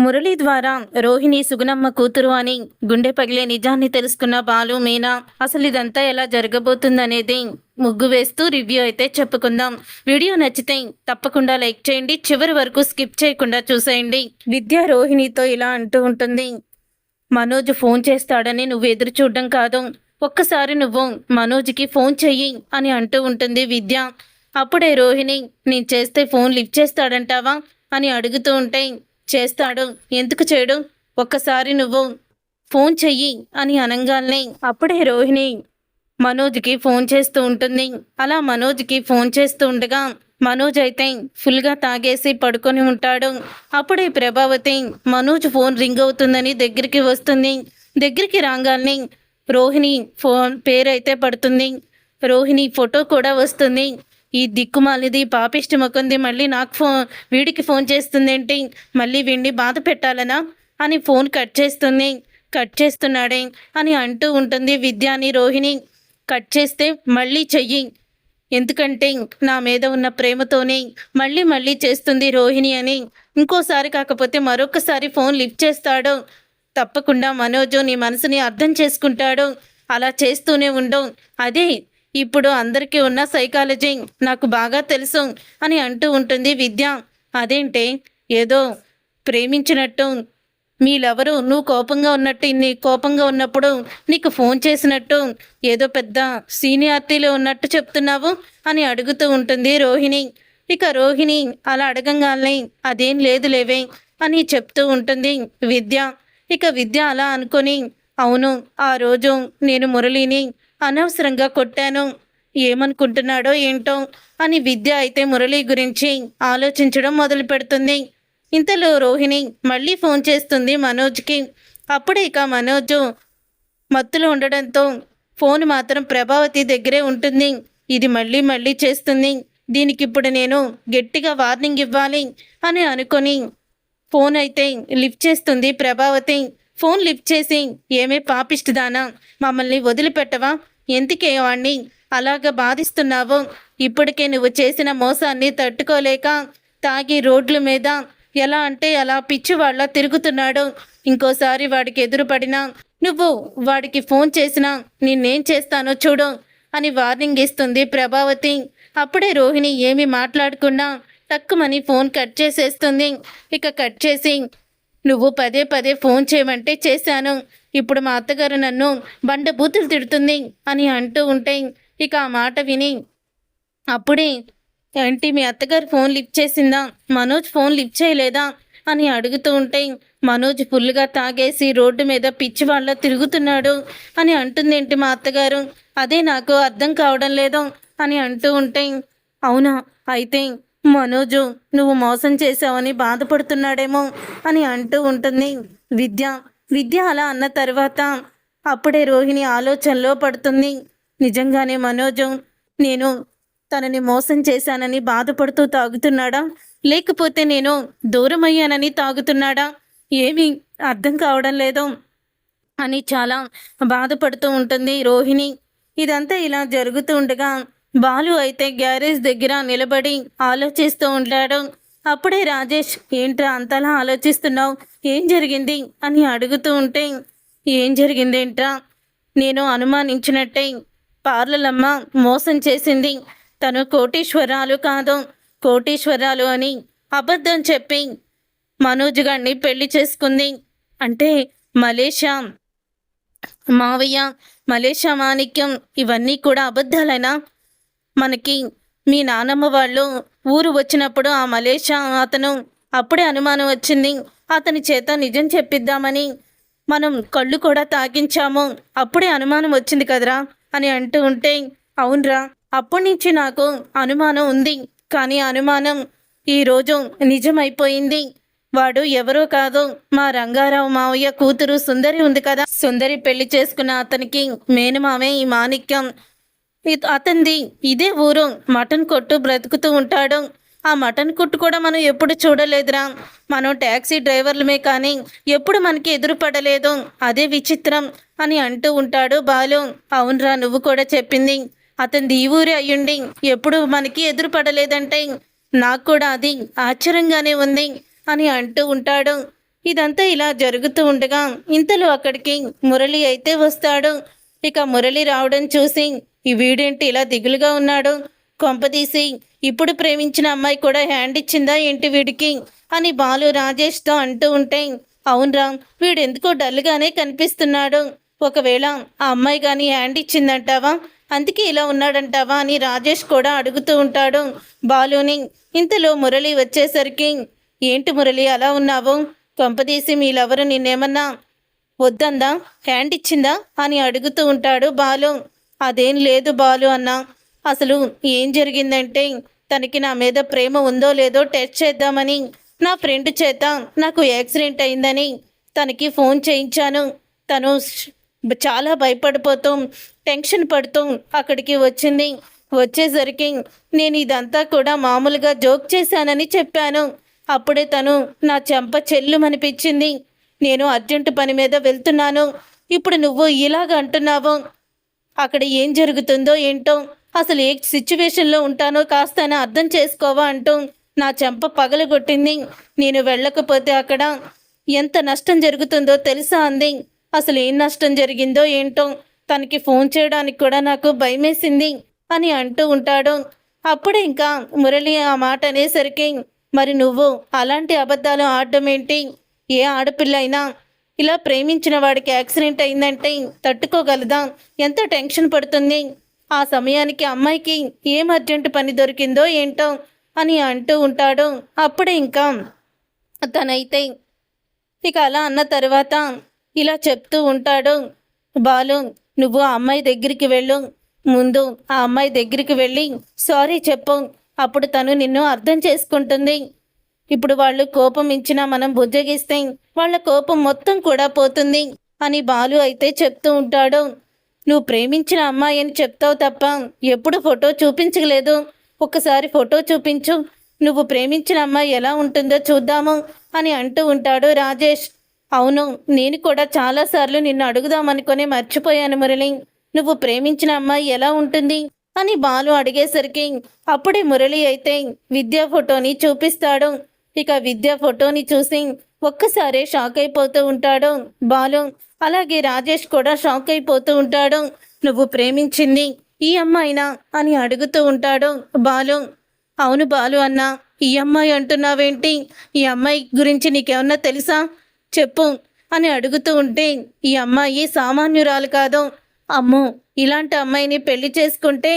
మురళి ద్వారా రోహిణి సుగుణమ్మ కూతురు అని గుండె పగిలే నిజాన్ని తెలుసుకున్న బాలు మీనా అసలు ఇదంతా ఎలా జరగబోతుందనేది ముగ్గు వేస్తూ రివ్యూ అయితే చెప్పుకుందాం. వీడియో నచ్చితే తప్పకుండా లైక్ చేయండి, చివరి వరకు స్కిప్ చేయకుండా చూసేయండి. విద్య రోహిణితో ఇలా అంటూ ఉంటుంది, మనోజ్ ఫోన్ చేస్తాడని నువ్వు ఎదురు చూడడం కాదు, ఒక్కసారి నువ్వు మనోజ్కి ఫోన్ చెయ్యి అని అంటూ ఉంటుంది విద్య. అప్పుడే రోహిణి, నేను చేస్తే ఫోన్ లిఫ్ట్ చేస్తాడంటావా అని అడుగుతూ ఉంటే, చేస్తాడు, ఎందుకు చేయడు, ఒక్కసారి నువ్వు ఫోన్ చెయ్యి అని అనగానే అప్పుడే రోహిణి మనోజ్కి ఫోన్ చేస్తూ ఉంటుంది. అలా మనోజ్కి ఫోన్ చేస్తూ ఉండగా మనోజ్ అయితే ఫుల్గా తాగేసి పడుకొని ఉంటాడు. అప్పుడే ప్రభావతి మనోజ్ ఫోన్ రింగ్ అవుతుందని దగ్గరికి వస్తుంది. దగ్గరికి రాగానే రోహిణి ఫోన్ పేరైతే పడుతుంది. రోహిణి ఫోటో కూడా వస్తుంది. ఈ దిక్కుమాలిది పాపిష్టి మొక్కంది మళ్ళీ నాకు వీడికి ఫోన్ చేస్తుందేంటి, మళ్ళీ వీడిని బాధ పెట్టాలనా అని ఫోన్ కట్ చేస్తున్నాడే అని అంటూ ఉంటుంది విద్యాని రోహిణి. కట్ చేస్తే మళ్ళీ చెయ్యి, ఎందుకంటే నా మీద ఉన్న ప్రేమతోనే మళ్ళీ మళ్ళీ చేస్తుంది రోహిణి అని. ఇంకోసారి కాకపోతే మరొకసారి ఫోన్ లిఫ్ట్ చేస్తాడు, తప్పకుండా మనోజు నీ మనసుని అర్థం చేసుకుంటాడు, అలా చేస్తూనే ఉండవు, అదే ఇప్పుడు అందరికీ ఉన్న సైకాలజీ నాకు బాగా తెలుసు అని అంటూ ఉంటుంది విద్య. అదేంటే ఏదో ప్రేమించినట్టు మీరెవరు నువ్వు కోపంగా ఉన్నట్టు, నీ కోపంగా ఉన్నప్పుడు నీకు ఫోన్ చేసినట్టు ఏదో పెద్ద సీనియారిటీలో ఉన్నట్టు చెప్తున్నావు అని అడుగుతూ ఉంటుంది రోహిణి. ఇక రోహిణి అలా అడగంగానే అదేం లేదు లేవే అని చెప్తూ ఉంటుంది విద్య. ఇక విద్య అలా అనుకొని, అవును ఆ రోజు నేను మురళిని అనవసరంగా కొట్టాను, ఏమనుకుంటున్నాడో ఏంటో అని విద్య అయితే మురళి గురించి ఆలోచించడం మొదలు పెడుతుంది. ఇంతలో రోహిణి మళ్ళీ ఫోన్ చేస్తుంది మనోజ్కి. అప్పుడే ఇక మనోజ్ మత్తులో ఉండడంతో ఫోన్ మాత్రం ప్రభావతి దగ్గరే ఉంటుంది. ఇది మళ్ళీ మళ్ళీ చేస్తుంది, దీనికి ఇప్పుడు నేను గట్టిగా వార్నింగ్ ఇవ్వాలి అని అనుకొని ఫోన్ అయితే లిఫ్ట్ చేస్తుంది ప్రభావతి. ఫోన్ లిఫ్ట్ చేసి, ఏమే పాపిష్టిదానా, మమ్మల్ని వదిలిపెట్టవా, ఎందుకే వాణ్ణి అలాగ బాధిస్తున్నావు, ఇప్పటికే నువ్వు చేసిన మోసాన్ని తట్టుకోలేక తాగి రోడ్ల మీద ఎలా అంటే అలా పిచ్చివాళ్ళ తిరుగుతున్నాడు, ఇంకోసారి వాడికి ఎదురుపడినా నువ్వు వాడికి ఫోన్ చేసినా నిన్నేం చేస్తానో చూడు అని వార్నింగ్ ఇస్తుంది ప్రభావతి. అప్పుడే రోహిణి ఏమి మాట్లాడకుండా టక్కుమని ఫోన్ కట్ చేసేస్తుంది. ఇక కట్ చేసి, నువ్వు పదే పదే ఫోన్ చేయమంటే చేశాను, ఇప్పుడు మా అత్తగారు నన్ను బండబూతులు తిడుతుంది అని అంటూ ఉంటే ఇక ఆ మాట విని, అప్పుడే ఏంటి మీ అత్తగారు ఫోన్ లిఫ్ట్ చేసిందా, మనోజ్ ఫోన్ లిఫ్ట్ చేయలేదా అని అడుగుతూ ఉంటే, మనోజ్ ఫుల్గా తాగేసి రోడ్డు మీద పిచ్చి వాళ్ళ తిరుగుతున్నాడు అని అంటుందేంటి మా అత్తగారు, అదే నాకు అర్థం కావడం లేదు అని అంటూ ఉంటే, అవునా అయితే మనోజు నువ్వు మోసం చేసావని బాధపడుతున్నాడేమో అని అంటూ ఉంటుంది విద్య. విద్య అలా అన్న తర్వాత అప్పుడే రోహిణి ఆలోచనలో పడుతుంది. నిజంగానే మనోజు నేను తనని మోసం చేశానని బాధపడుతూ తాగుతున్నాడా, లేకపోతే నేను దూరం అయ్యానని తాగుతున్నాడా, ఏమీ అర్థం కావడం లేదు అని చాలా బాధపడుతూ ఉంటుంది రోహిణి. ఇదంతా ఇలా జరుగుతూ ఉండగా బాలు అయితే గ్యారేజ్ దగ్గర నిలబడి ఆలోచిస్తూ ఉంటాడు. అప్పుడే రాజేష్, ఏంట్రా అంతలా ఆలోచిస్తున్నావు, ఏం జరిగింది అని అడుగుతూ ఉంటే, ఏం జరిగిందేంట్రా, నేను అనుమానించినట్టే పార్లలమ్మ మోసం చేసింది, తను కోటీశ్వరాలు కాదు, కోటీశ్వరాలు అని అబద్ధం చెప్పి మనోజ్ గారిని పెళ్లి చేసుకుంది, అంటే మలేషియా మావయ్య, మలేషియా మాణిక్యం, ఇవన్నీ కూడా అబద్ధాలైనా, మనకి మీ నానమ్మ వాళ్ళు ఊరు వచ్చినప్పుడు ఆ మలేషియా అతను అప్పుడే అనుమానం వచ్చింది, అతని చేత నిజం చెప్పిద్దామని మనం కళ్ళు కూడా తాగించాము, అప్పుడే అనుమానం వచ్చింది కదరా అని అంటూ ఉంటే, అవునరా అప్పటి నుంచి నాకు అనుమానం ఉంది, కానీ అనుమానం ఈరోజు నిజమైపోయింది, వాడు ఎవరో కాదు మా రంగారావు మావయ్య కూతురు సుందరి ఉంది కదా, సుందరి పెళ్లి చేసుకున్న అతనికి మేనమామే ఈ మాణిక్యం, అతనిది ఇదే ఊరు, మటన్ కొట్టు బ్రతుకుతూ ఉంటాడు, ఆ మటన్ కొట్టు కూడా మనం ఎప్పుడు చూడలేదురా, మనం ట్యాక్సీ డ్రైవర్లమే కానీ ఎప్పుడు మనకి ఎదురుపడలేదు, అదే విచిత్రం అని అంటూ ఉంటాడు బాలు. అవునరా నువ్వు కూడా చెప్పింది, అతనిది ఈ ఊరే అయ్యుండి ఎప్పుడు మనకి ఎదురుపడలేదంటే నాకు కూడా అది ఆశ్చర్యంగానే ఉంది అని అంటూ ఉంటాడు. ఇదంతా ఇలా జరుగుతూ ఉండగా ఇంతలో అక్కడికి మురళి అయితే వస్తాడు. ఇక మురళి రావడం చూసి ఈ వీడేంటి ఇలా దిగులుగా ఉన్నాడు, కొంపదీసి ఇప్పుడు ప్రేమించిన అమ్మాయి కూడా హ్యాండ్ ఇచ్చిందా ఏంటి వీడికి అని బాలు రాజేష్తో అంటూ ఉంటే, అవునరా వీడెందుకో డల్గానే కనిపిస్తున్నాడు, ఒకవేళ ఆ అమ్మాయి కానీ హ్యాండ్ ఇచ్చిందంటావా, అందుకే ఇలా ఉన్నాడంటావా అని రాజేష్ కూడా అడుగుతూ ఉంటాడు బాలుని. ఇంతలో మురళి వచ్చేసరికి, ఏంటి మురళి అలా ఉన్నావు, కొంపదీసి మీలెవరు నిన్నేమన్నా వద్దందా, హ్యాండ్ ఇచ్చిందా అని అడుగుతూ ఉంటాడు బాలు. అదేం లేదు బాలు అన్న, అసలు ఏం జరిగిందంటే తనకి నా మీద ప్రేమ ఉందో లేదో టెస్ట్ చేద్దామని నా ఫ్రెండ్ చేత నాకు యాక్సిడెంట్ అయిందని తనకి ఫోన్ చేయించాను. తను చాలా భయపడిపోతూ టెన్షన్ పడుతూ అక్కడికి వచ్చింది. వచ్చేసరికి నేను ఇదంతా కూడా మామూలుగా జోక్ చేశానని చెప్పాను. అప్పుడే తను నా చెంప చెల్లుమనిపించింది. నేను అర్జెంటు పని మీద వెళ్తున్నాను, ఇప్పుడు నువ్వు ఇలాగ అంటున్నావు, అక్కడ ఏం జరుగుతుందో ఏంటో, అసలు ఏ సిచ్యువేషన్లో ఉంటానో కాస్త అర్థం చేసుకోవా అంటూ నా చెంప పగలగొట్టింది. నేను వెళ్ళకపోతే అక్కడ ఎంత నష్టం జరుగుతుందో తెలుసా అంది. అసలు ఏం నష్టం జరిగిందో ఏంటో, తనకి ఫోన్ చేయడానికి కూడా నాకు భయమేసింది అని అంటూ ఉంటాడు. అప్పుడే ఇంకా మురళి ఆ మాట అనేసరికి, మరి నువ్వు అలాంటి అబద్ధాలు ఆడడం ఏంటి, ఏ ఆడపిల్ల అయినా ఇలా ప్రేమించిన వాడికి యాక్సిడెంట్ అయిందంటే తట్టుకోగలదా, ఎంత టెన్షన్ పడుతుంది, ఆ సమయానికి అమ్మాయికి ఏం అర్జెంటు పని దొరికిందో ఏంటో అని అంటూ ఉంటాడు. అప్పుడే ఇంకా తనైతే ఇక అలా అన్న తర్వాత ఇలా చెప్తూ ఉంటాడు బాలు, నువ్వు ఆ అమ్మాయి దగ్గరికి వెళ్ళు, ముందు ఆ అమ్మాయి దగ్గరికి వెళ్ళి సారీ చెప్పు, అప్పుడు తను నిన్ను అర్థం చేసుకుంటుంది. ఇప్పుడు వాళ్ళు కోపం ఇచ్చినా మనం బుజ్జగిస్తే వాళ్ళ కోపం మొత్తం కూడా పోతుంది అని బాలు అయితే చెప్తూ ఉంటాడు. నువ్వు ప్రేమించిన అమ్మాయి అని చెప్తావు తప్ప ఎప్పుడు ఫోటో చూపించలేదు, ఒక్కసారి ఫోటో చూపించు, నువ్వు ప్రేమించిన అమ్మాయి ఎలా ఉంటుందో చూద్దాము అని అంటూ ఉంటాడు రాజేష్. అవును, నేను కూడా చాలాసార్లు నిన్ను అడుగుదామనుకొని మర్చిపోయాను మురళి, నువ్వు ప్రేమించిన అమ్మాయి ఎలా ఉంటుంది అని బాలు అడిగేసరికి అప్పుడే మురళి అయితే విద్యా ఫోటోని చూపిస్తాడు. ఇక విద్యా ఫోటోని చూసి ఒక్కసారే షాక్ అయిపోతూ ఉంటాడు బాలు. అలాగే రాజేష్ కూడా షాక్ అయిపోతూ ఉంటాడు. నువ్వు ప్రేమించింది ఈ అమ్మాయినా అని అడుగుతూ ఉంటాడు బాలు. అవును బాలు అన్న, ఈ అమ్మాయి అంటున్నావేంటి, ఈ అమ్మాయి గురించి నీకేమన్నా తెలుసా చెప్పు అని అడుగుతూ ఉంటే, ఈ అమ్మాయి సామాన్యురాలు కాదు, అమ్మో ఇలాంటి అమ్మాయిని పెళ్లి చేసుకుంటే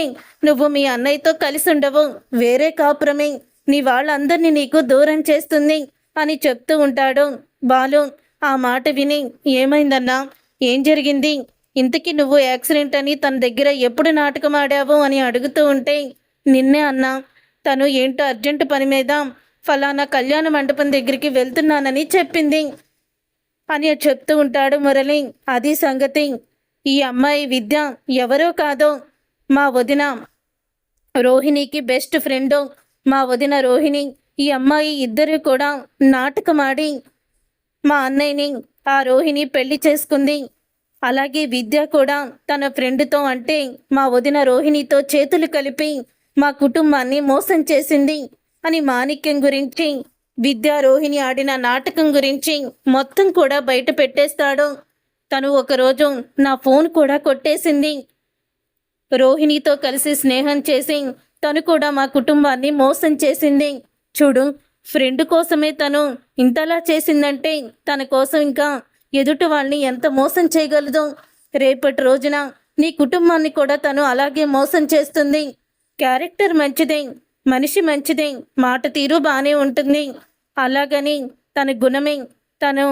నువ్వు మీ అన్నయ్యతో కలిసి ఉండవు, వేరే కాపురమే, నీ వాళ్ళందరినీ నీకు దూరం చేస్తుంది అని చెప్తూ ఉంటాడు బాలు. ఆ మాట విని ఏమైందన్నా, ఏం జరిగింది, ఇంతకీ నువ్వు యాక్సిడెంట్ అని తన దగ్గర ఎప్పుడు నాటకం ఆడావు అని అడుగుతూ ఉంటే, నిన్నే అన్నా, తను ఏంటో అర్జెంటు పని మీద ఫలానా కళ్యాణ మండపం దగ్గరికి వెళ్తున్నానని చెప్పింది అని చెప్తూ ఉంటాడు మురళి. అది సంగతి, ఈ అమ్మాయి విద్య ఎవరో కాదో మా వదిన రోహిణికి బెస్ట్ ఫ్రెండు, మా వదిన రోహిణి, ఈ అమ్మాయి ఇద్దరు కూడా నాటకమాడి మా అన్నయ్యని ఆ రోహిణి పెళ్లి చేసుకుంది. అలాగే విద్య కూడా తన ఫ్రెండ్తో అంటే మా వదిన రోహిణితో చేతులు కలిపి మా కుటుంబాన్ని మోసం చేసింది అని మాణిక్యం గురించి, విద్య రోహిణి ఆడిన నాటకం గురించి మొత్తం కూడా బయట పెట్టేస్తాడు. తను ఒకరోజు నా ఫోన్ కూడా కొట్టేసింది, రోహిణితో కలిసి స్నేహం చేసి తను కూడా మా కుటుంబాన్ని మోసం చేసింది. చూడు, ఫ్రెండ్ కోసమే తను ఇంతలా చేసిందంటే తన కోసం ఇంకా ఎదుటి వాళ్ళని ఎంత మోసం చేయగలదు. రేపటి రోజున నీ కుటుంబాన్ని కూడా తను అలాగే మోసం చేస్తుంది. క్యారెక్టర్ మంచిదే, మనిషి మంచిదే, మాట తీరు బాగానే ఉంటుంది, అలాగని తన గుణమే తను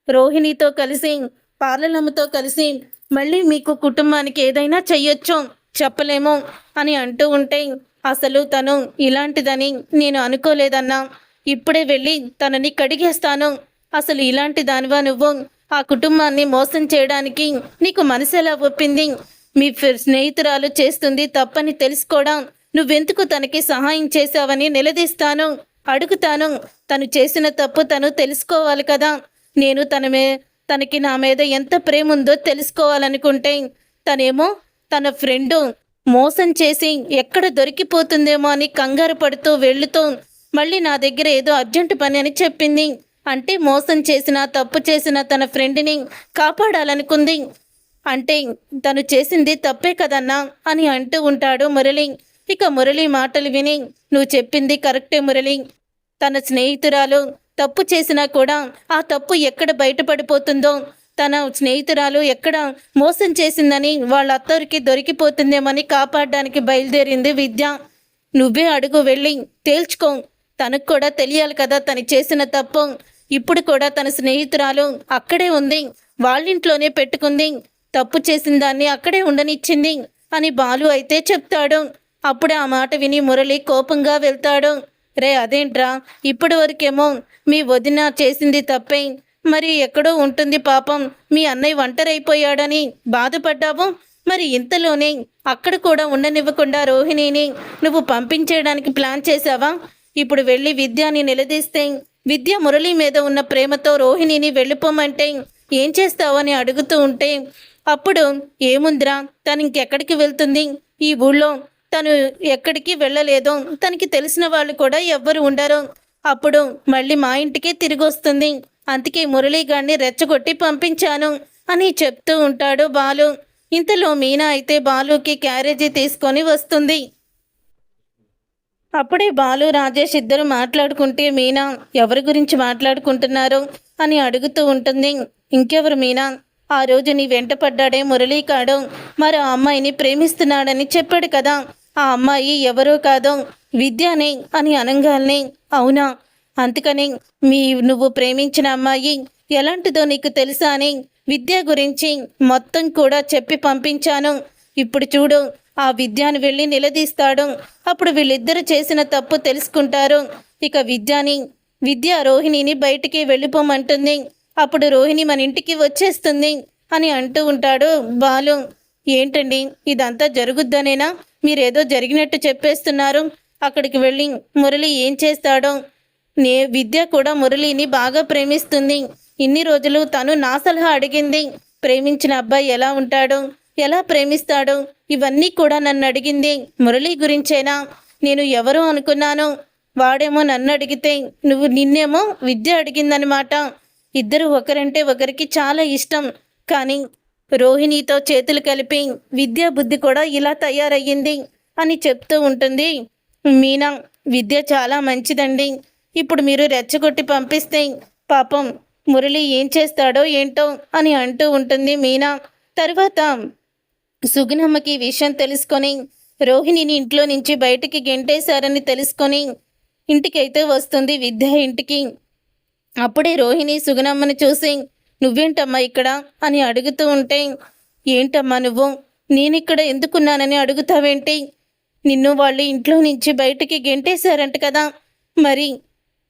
రోహిణితో కలిసి పార్లలమ్మతో కలిసి మళ్ళీ మీకు కుటుంబానికి ఏదైనా చెయ్యొచ్చు చెప్పలేము అని అంటూ ఉంటే, అసలు తను ఇలాంటిదని నేను అనుకోలేదన్నా, ఇప్పుడే వెళ్ళి తనని కడిగేస్తాను, అసలు ఇలాంటి దానివా నువ్వు, ఆ కుటుంబాన్ని మోసం చేయడానికి నీకు మనసు ఎలా ఒప్పింది, మీ స్నేహితురాలు చేస్తుంది తప్పని తెలుసుకోవడం నువ్వెందుకు తనకి సహాయం చేశావని నిలదీస్తాను, అడుగుతాను, తను చేసిన తప్పు తను తెలుసుకోవాలి కదా, నేను తనకి నా మీద ఎంత ప్రేమ ఉందో తెలుసుకోవాలనుకుంటే తనేమో తన ఫ్రెండు మోసం చేసి ఎక్కడ దొరికిపోతుందేమో అని కంగారు పడుతూ వెళ్తూ మళ్ళీ నా దగ్గర ఏదో అర్జెంటు పని అని చెప్పింది. అంటే మోసం చేసిన తప్పు చేసిన తన ఫ్రెండ్ని కాపాడాలనుకుంది. అంటే తను చేసింది తప్పే కదన్నా అని అంటూ ఉంటాడు మురళి. ఇక మురళి మాటలు విని, నువ్వు చెప్పింది కరెక్టే మురళి. తన స్నేహితురాలు తప్పు చేసినా కూడా ఆ తప్పు ఎక్కడ బయటపడిపోతుందో, తన స్నేహితురాలు ఎక్కడ మోసం చేసిందని వాళ్ళ అత్తరికి దొరికిపోతుందేమని కాపాడడానికి బయలుదేరింది విద్య. నువ్వే అడుగు వెళ్ళి తేల్చుకో. తనకు కూడా తెలియాలి కదా తను చేసిన తప్పు. ఇప్పుడు కూడా తన స్నేహితురాలు అక్కడే ఉంది, వాళ్ళింట్లోనే పెట్టుకుంది, తప్పు చేసిన దాన్ని అక్కడే ఉండనిచ్చింది అని బాలు అయితే చెప్తాడు. అప్పుడే ఆ మాట విని మురళి కోపంగా వెళ్తాడు. రే అదేంట్రా, ఇప్పటి వరకేమో మీ వదిన చేసింది తప్పే, మరి ఎక్కడో ఉంటుంది పాపం మీ అన్నయ్య ఒంటరైపోయాడని బాధపడ్డావు. మరి ఇంతలోనే అక్కడ కూడా ఉండనివ్వకుండా రోహిణిని నువ్వు పంపించేయడానికి ప్లాన్ చేశావా? ఇప్పుడు వెళ్ళి విద్యని నిలదీస్తే విద్య మురళి మీద ఉన్న ప్రేమతో రోహిణిని వెళ్ళిపోమంటే ఏం చేస్తావని అడుగుతూ ఉంటే, అప్పుడు ఏముందిరా, తను ఇంకెక్కడికి వెళ్తుంది? ఈ ఊళ్ళో తను ఎక్కడికి వెళ్ళలేదు, తనకి తెలిసిన వాళ్ళు కూడా ఎవ్వరు ఉండరు. అప్పుడు మళ్ళీ మా ఇంటికే తిరిగి వస్తుంది. అందుకే మురళీగాడిని రెచ్చగొట్టి పంపించాను అని చెప్తూ ఉంటాడు బాలు. ఇంతలో మీనా అయితే బాలుకి క్యారేజీ తీసుకొని వస్తుంది. అప్పుడే బాలు రాజేష్ ఇద్దరు మాట్లాడుకుంటే మీనా ఎవరి గురించి మాట్లాడుకుంటున్నారు అని అడుగుతూ ఉంటుంది. ఇంకెవరు మీనా, ఆ రోజు నీ వెంట పడ్డాడే మురళీ కాడు, మరో అమ్మాయిని ప్రేమిస్తున్నాడని చెప్పాడు కదా, ఆ అమ్మాయి ఎవరో కాదో విద్యనే అని అనగానే, అవునా, అందుకని నువ్వు ప్రేమించిన అమ్మాయి ఎలాంటిదో నీకు తెలుసా అని విద్య గురించి మొత్తం కూడా చెప్పి పంపించాను. ఇప్పుడు చూడు, ఆ విద్యను వెళ్ళి నిలదీస్తాడు. అప్పుడు వీళ్ళిద్దరు చేసిన తప్పు తెలుసుకుంటారు. ఇక విద్య రోహిణిని బయటికి వెళ్ళిపోమంటుంది. అప్పుడు రోహిణి మన ఇంటికి వచ్చేస్తుంది అని అంటూ ఉంటాడు బాలు. ఏంటండి ఇదంతా జరుగుద్దనేనా? మీరేదో జరిగినట్టు చెప్పేస్తున్నారు. అక్కడికి వెళ్ళి మురళి ఏం చేస్తాడో. విద్య కూడా మురళిని బాగా ప్రేమిస్తుంది. ఇన్ని రోజులు తను నా సలహా అడిగింది. ప్రేమించిన అబ్బాయి ఎలా ఉంటాడు, ఎలా ప్రేమిస్తాడు, ఇవన్నీ కూడా నన్ను అడిగింది మురళి గురించేనా? నేను ఎవరో అనుకున్నాను. వాడేమో నన్ను అడిగితే నిన్నేమో విద్య అడిగిందనమాట. ఇద్దరు ఒకరంటే ఒకరికి చాలా ఇష్టం. కానీ రోహిణితో చేతులు కలిపి విద్యా బుద్ధి కూడా ఇలా తయారయ్యింది అని చెప్తూ ఉంటుంది మీనా. విద్య చాలా మంచిదండి. ఇప్పుడు మీరు రెచ్చగొట్టి పంపిస్తే పాపం మురళి ఏం చేస్తాడో ఏంటో అని అంటూ ఉంటుంది మీనా. తర్వాత సుగుణమ్మకి విషయం తెలుసుకొని రోహిణిని ఇంట్లో నుంచి బయటికి గెంటేశారని తెలుసుకొని ఇంటికైతే వస్తుంది విద్య ఇంటికి. అప్పుడే రోహిణి సుగుణమ్మని చూసి, నువ్వేంటమ్మా ఇక్కడ అని అడుగుతూ ఉంటే, ఏంటమ్మా నువ్వు, నేనిక్కడ ఎందుకున్నానని అడుగుతావేంటి? నిన్ను వాళ్ళు ఇంట్లో నుంచి బయటికి గెంటేశారంట కదా, మరి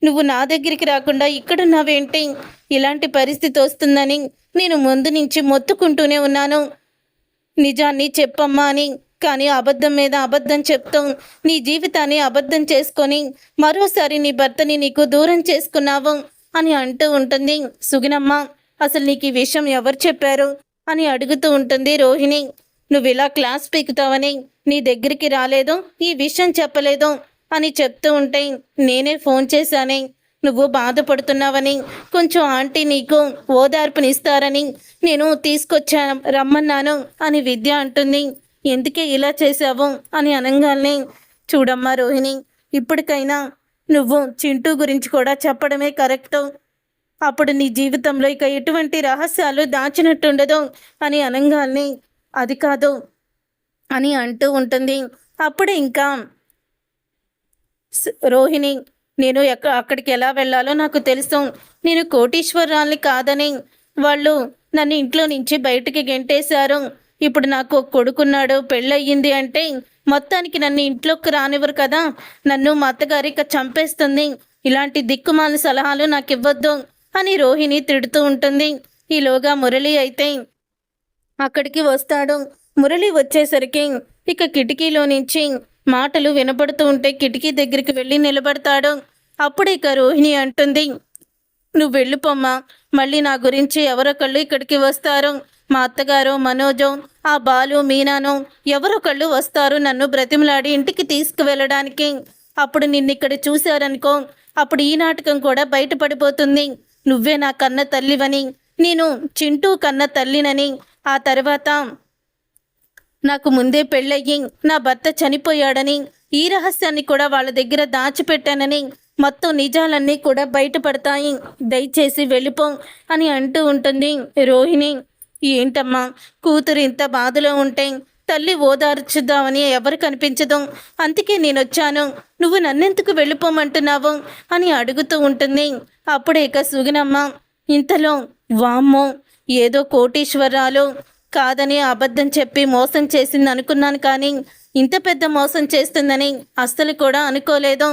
నువ్వు నా దగ్గరికి రాకుండా ఇక్కడున్నావేంటి? ఇలాంటి పరిస్థితి వస్తుందని నేను ముందు నుంచి మొత్తుకుంటూనే ఉన్నాను, నిజాన్ని చెప్పమ్మా అని. కానీ అబద్ధం మీద అబద్ధం చెప్తూ నీ జీవితాన్ని అబద్ధం చేసుకొని మరోసారి నీ భర్తని నీకు దూరం చేసుకున్నావు అని అంటూ ఉంటుంది సుగుణమ్మ. అసలు నీకు ఈ విషయం ఎవరు చెప్పారు అని అడుగుతూ ఉంటుంది రోహిణి. నువ్వు ఇలా క్లాస్ పీకుతావని నీ దగ్గరికి రాలేదు, ఈ విషయం చెప్పలేదు అని చెప్తూ ఉంటే, నేనే ఫోన్ చేశానే, నువ్వు బాధపడుతున్నావని, కొంచెం ఆంటీ నీకు ఓదార్పునిస్తారని నేను తీసుకొచ్చా రమ్మన్నాను అని విద్య అంటుంది. ఎందుకే ఇలా చేశావు అని అనగానే, చూడమ్మా రోహిణి, ఇప్పటికైనా నువ్వు చింటూ గురించి కూడా చెప్పడమే కరెక్టు. అప్పుడు నీ జీవితంలో ఇక ఎటువంటి రహస్యాలు దాచినట్టుండదు అని అనగానే, అది కాదు అని అంటూ ఉంటుంది. అప్పుడు ఇంకా రోహిణి, నేను అక్కడికి ఎలా వెళ్ళాలో నాకు తెలుసు. నేను కోటీశ్వరాల్ని కాదని వాళ్ళు నన్ను ఇంట్లో నుంచి బయటికి గెంటేశారు. ఇప్పుడు నాకు కొడుకున్నాడు, పెళ్ళయ్యింది అంటే మొత్తానికి నన్ను ఇంట్లోకి రానివ్వరు కదా, నన్ను మా అత్తగారి ఇక చంపేస్తుంది. ఇలాంటి దిక్కుమాల సలహాలు నాకు ఇవ్వద్దు అని రోహిణి తిడుతూ ఉంటుంది. ఈలోగా మురళి అయితే అక్కడికి వస్తాడు. మురళి వచ్చేసరికి ఇక కిటికీలో నుంచి మాటలు వినపడుతూ ఉంటే కిటికీ దగ్గరికి వెళ్ళి నిలబడతాడు. అప్పుడు ఇక రోహిణి అంటుంది, నువ్వు వెళ్ళిపోమ్మా, మళ్ళీ నా గురించి ఎవరొకళ్ళు ఇక్కడికి వస్తారు. మా అత్తగారు, మనోజో, ఆ బాలు, మీనాను ఎవరొకళ్ళు వస్తారు నన్ను బ్రతిమలాడి ఇంటికి తీసుకువెళ్ళడానికి. అప్పుడు నిన్ను ఇక్కడ చూశారనుకో, అప్పుడు ఈ నాటకం కూడా బయటపడిపోతుంది. నువ్వే నా కన్న తల్లివని, నేను చింటూ కన్న తల్లినని, ఆ తర్వాత నాకు ముందే పెళ్ళయ్యి నా భర్త చనిపోయాడని, ఈ రహస్యాన్ని కూడా వాళ్ళ దగ్గర దాచిపెట్టానని మొత్తం నిజాలన్నీ కూడా బయటపడతాయి. దయచేసి వెళ్ళిపో అని అంటూ ఉంటుంది రోహిణి. ఏంటమ్మా, కూతురు ఇంత బాధలో ఉంటే తల్లి ఓదార్చుద్దామని ఎవరు కనిపించదు, అందుకే నేనొచ్చాను, నువ్వు నన్నెందుకు వెళ్ళిపోమంటున్నావు అని అడుగుతూ ఉంటుంది. అప్పుడే ఇక సుగుణమ్మ ఇంతలో, వామ్మో, ఏదో కోటీశ్వరాలు కాదని అబద్ధం చెప్పి మోసం చేసింది అనుకున్నాను, కానీ ఇంత పెద్ద మోసం చేస్తుందని అస్సలు కూడా అనుకోలేదు.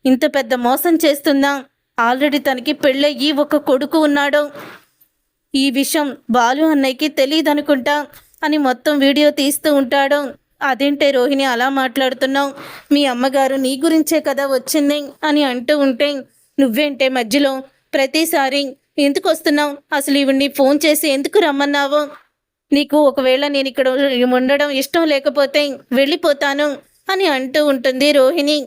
ఇంత పెద్ద మోసం చేస్తుందా? ఆల్రెడీ తనకి పెళ్ళయ్యి ఒక కొడుకు ఉన్నాడు. ఈ విషయం బాలు అన్నయ్యకి తెలియదనుకుంటా అని మొత్తం వీడియో తీస్తూ ఉంటాడు. అదేంటే రోహిణి అలా మాట్లాడుతున్నావు, మీ అమ్మగారు నీ గురించే కదా వచ్చింది అని అంటూ ఉంటే, నువ్వేంటే మధ్యలో ప్రతిసారి ఎందుకు వస్తున్నావు, అసలు ఇవన్నీ ఫోన్ చేసి ఎందుకు రమ్మన్నావు, నీకు ఒకవేళ నేను ఇక్కడ ఉండడం ఇష్టం లేకపోతే వెళ్ళిపోతాను అని అంటూ ఉంటుంది రోహిణి.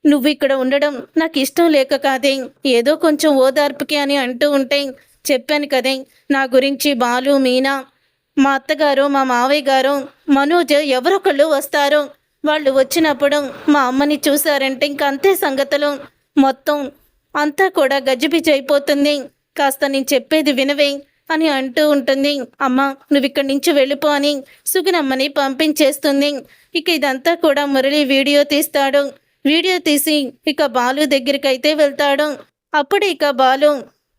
నువ్వు ఇక్కడ ఉండడం నాకు ఇష్టం లేక కాదే, ఏదో కొంచెం ఓదార్పుకి అని అంటూ ఉంటే, చెప్పాను కదే నా గురించి బాలు, మీనా, మా అత్తగారు, మా మావయ్య గారు, మనోజ్ ఎవరొకళ్ళు వస్తారు, వాళ్ళు వచ్చినప్పుడు మా అమ్మని చూసారంటే ఇంక అంతే సంగతులు, మొత్తం అంతా కూడా గజిబిజి అయిపోతుంది, కాస్త నేను చెప్పేది వినవే అని అంటూ ఉంటుంది. అమ్మ, నువ్వు ఇక్కడి నుంచి వెళ్ళిపో అని సుగుణమ్మని పంపించేస్తుంది. ఇక ఇదంతా కూడా మురళి వీడియో తీస్తాడు. వీడియో తీసి ఇక బాలు దగ్గరికి అయితే వెళ్తాడు. అప్పుడు ఇక బాలు,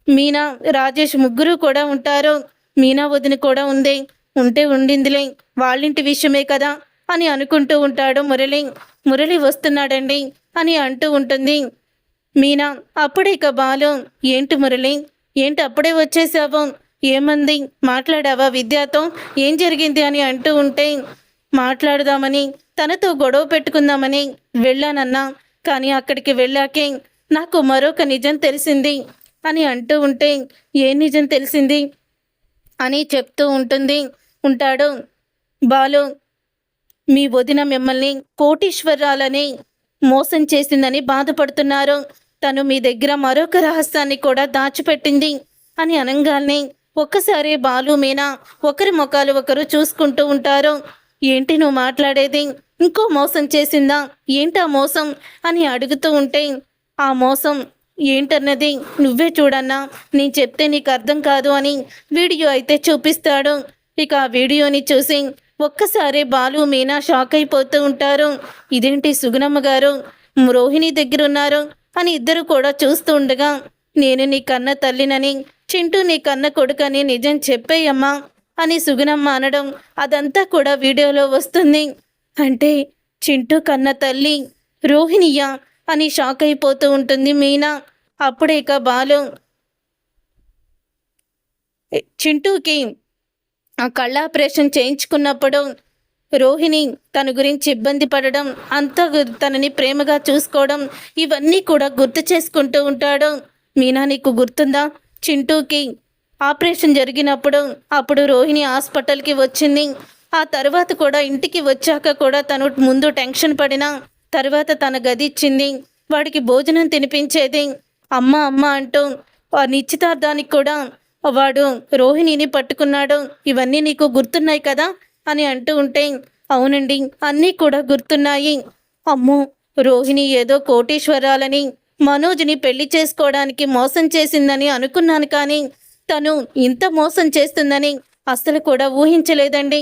మీనా, రాజేష్ ముగ్గురు కూడా ఉంటారు. మీనా వదిన కూడా ఉంది, ఉంటే ఉండిందిలే, వాళ్ళింటి విషయమే కదా అని అనుకుంటూ ఉంటాడు మురళి. మురళి వస్తున్నాడండి అని అంటూ ఉంటుంది మీనా. అప్పుడు ఇక బాలు, ఏంటి మురళి, ఏంటి అప్పుడే వచ్చేసావు, ఏమంది, మాట్లాడావా విద్యతో, ఏం జరిగింది అని అంటూ ఉంటే, మాట్లాడదామని తనతో గొడవ పెట్టుకుందామని వెళ్ళానన్నా, కానీ అక్కడికి వెళ్ళాకే నాకు మరొక నిజం తెలిసింది అని అంటూ ఉంటే, ఏ నిజం తెలిసింది అని చెప్తూ ఉంటాడు బాలు. మీ వదిన మిమ్మల్ని కోటీశ్వరాలని మోసం చేసిందని బాధపడుతున్నారు, తను మీ దగ్గర మరొక రహస్యాన్ని కూడా దాచిపెట్టింది అని అనగానే ఒక్కసారి బాలు, మీనా ఒకరి ముఖాలు ఒకరు చూసుకుంటూ ఉంటారు. ఏంటి నువ్వు మాట్లాడేది, ఇంకో మోసం చేసిందా, ఏంటా మోసం అని అడుగుతూ ఉంటే, ఆ మోసం ఏంటన్నది నువ్వే చూడన్నా, నేను చెప్తే నీకు అర్థం కాదు అని వీడియో అయితే చూపిస్తాడు. ఇక ఆ వీడియోని చూసి ఒక్కసారి బాలు, మీనా షాక్ అయిపోతూ ఉంటారు. ఇదేంటి సుగుణమ్మ గారు రోహిణి దగ్గర ఉన్నారు అని ఇద్దరు కూడా చూస్తూ ఉండగా, నేను నీ కన్న తల్లినని, చింటూ నీ కన్న కొడుకని నిజం చెప్పేయమ్మా అని సుగుణమ్మ అనడం అదంతా కూడా వీడియోలో వస్తుంది. అంటే చింటూ కన్న తల్లి రోహిణియా అని షాక్ అయిపోతూ ఉంటుంది మీనా. అప్పుడే ఇక బాలు చింటూకి ఆ కళ్ళ ఆపరేషన్ చేయించుకున్నప్పుడు రోహిణి తన గురించి ఇబ్బంది పడడం, అంతా తనని ప్రేమగా చూసుకోవడం, ఇవన్నీ కూడా గుర్తు చేసుకుంటూ ఉంటాడు. మీనా, నీకు గుర్తుందా, చింటూకి ఆపరేషన్ జరిగినప్పుడు అప్పుడు రోహిణి హాస్పిటల్కి వచ్చింది, ఆ తర్వాత కూడా ఇంటికి వచ్చాక కూడా తను ముందు టెన్షన్ పడినా తర్వాత తన గది ఇచ్చింది, వాడికి భోజనం తినిపించేది, అమ్మ అమ్మ అంటూ ఆ నిశ్చితార్థానికి కూడా వాడు రోహిణిని పట్టుకున్నాడు, ఇవన్నీ నీకు గుర్తున్నాయి కదా అని అంటూ ఉంటే, అవునండి అన్నీ కూడా గుర్తున్నాయి. అమ్మో, రోహిణి ఏదో కోటీశ్వరాలని మనోజ్ని పెళ్లి చేసుకోవడానికి మోసం చేసిందని అనుకున్నాను, కానీ తను ఇంత మోసం చేస్తుందని అస్సలు కూడా ఊహించలేదండి,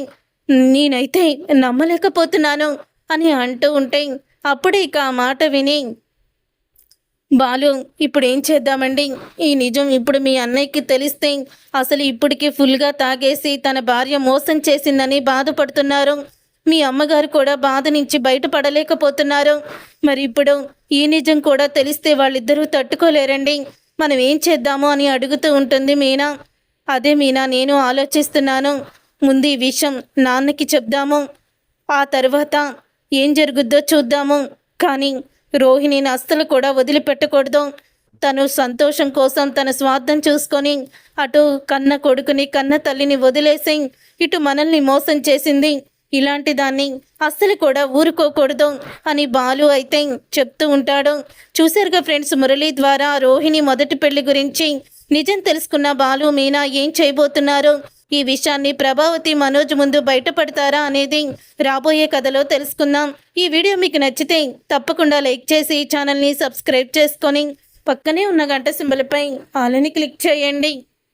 నేనైతే నమ్మలేకపోతున్నాను అని అంటూ ఉంటే, అప్పుడే ఇక ఆ మాట విని బాలు, ఇప్పుడు ఏం చేద్దామండి, ఈ నిజం ఇప్పుడు మీ అన్నయ్యకి తెలిస్తే అసలు ఇప్పటికి ఫుల్గా తాగేసి తన భార్య మోసం చేసిందని బాధపడుతున్నారు, మీ అమ్మగారు కూడా బాధ నుంచి బయటపడలేకపోతున్నారు, మరి ఇప్పుడు ఈ నిజం కూడా తెలిస్తే వాళ్ళిద్దరూ తట్టుకోలేరండి, మనం ఏం చేద్దాము అని అడుగుతూ ఉంటుంది మీనా. అదే మీనా, నేను ఆలోచిస్తున్నాను, ముందు ఈ విషయం నాన్నకి చెప్దాము, ఆ తర్వాత ఏం జరుగుద్దో చూద్దాము, కానీ రోహిణిని అస్సలు కూడా వదిలిపెట్టకూడదు, తను సంతోషం కోసం తన స్వార్థం చూసుకొని అటు కన్న కొడుకుని, కన్న తల్లిని వదిలేసి ఇటు మనల్ని మోసం చేసింది, ఇలాంటి దాన్ని అస్సలు కూడా ఊరుకోకూడదు అని బాలు అయితే చెప్తూ ఉంటాడు. చూశారుగా ఫ్రెండ్స్, మురళి ద్వారా రోహిణి మొదటి పెళ్లి గురించి నిజం తెలుసుకున్న బాలు మీనా ఏం చేయబోతున్నారు, ఈ విషయాన్ని ప్రభావతి మనోజ్ ముందు బయటపడతారా అనేది రాబోయే కథలో తెలుసుకుందాం. ఈ వీడియో మీకు నచ్చితే తప్పకుండా లైక్ చేసి ఛానల్ని సబ్స్క్రైబ్ చేసుకొని పక్కనే ఉన్న గంట సింబల్పై ఆల్ అని క్లిక్ చేయండి.